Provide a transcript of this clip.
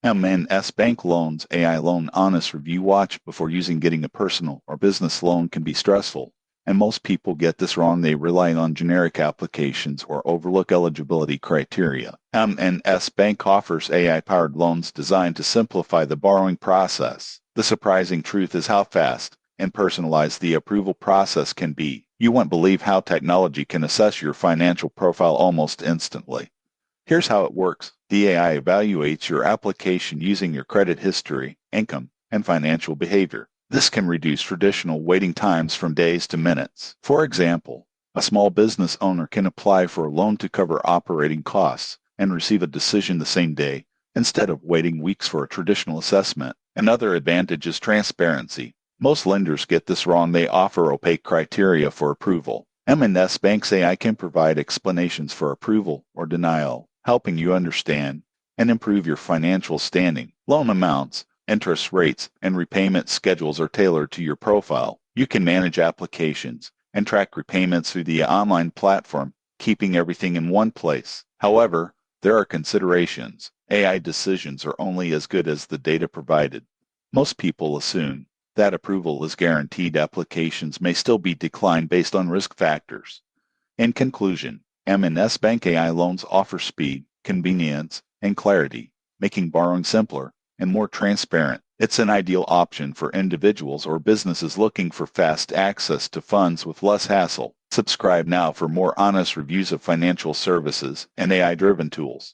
M&S Bank Loans AI Loan Honest Review. Watch before using. Getting a personal or business loan can be stressful, and most people get this wrong. They rely on generic applications or overlook eligibility criteria. M&S Bank offers AI-powered loans designed to simplify the borrowing process. The surprising truth is how fast and personalized the approval process can be. You won't believe how technology can assess your financial profile almost instantly. Here's how it works. The AI evaluates your application using your credit history, income, and financial behavior. This can reduce traditional waiting times from days to minutes. For example, a small business owner can apply for a loan to cover operating costs and receive a decision the same day instead of waiting weeks for a traditional assessment. Another advantage is transparency. Most lenders get this wrong. They offer opaque criteria for approval. M&S Bank's AI can provide explanations for approval or denial, helping you understand and improve your financial standing. Loan amounts, interest rates, and repayment schedules are tailored to your profile. You can manage applications and track repayments through the online platform, keeping everything in one place. However, there are considerations. AI decisions are only as good as the data provided. Most people assume that approval is guaranteed. Applications may still be declined based on risk factors. In conclusion, M&S Bank AI loans offer speed, convenience, and clarity, making borrowing simpler and more transparent. It's an ideal option for individuals or businesses looking for fast access to funds with less hassle. Subscribe now for more honest reviews of financial services and AI-driven tools.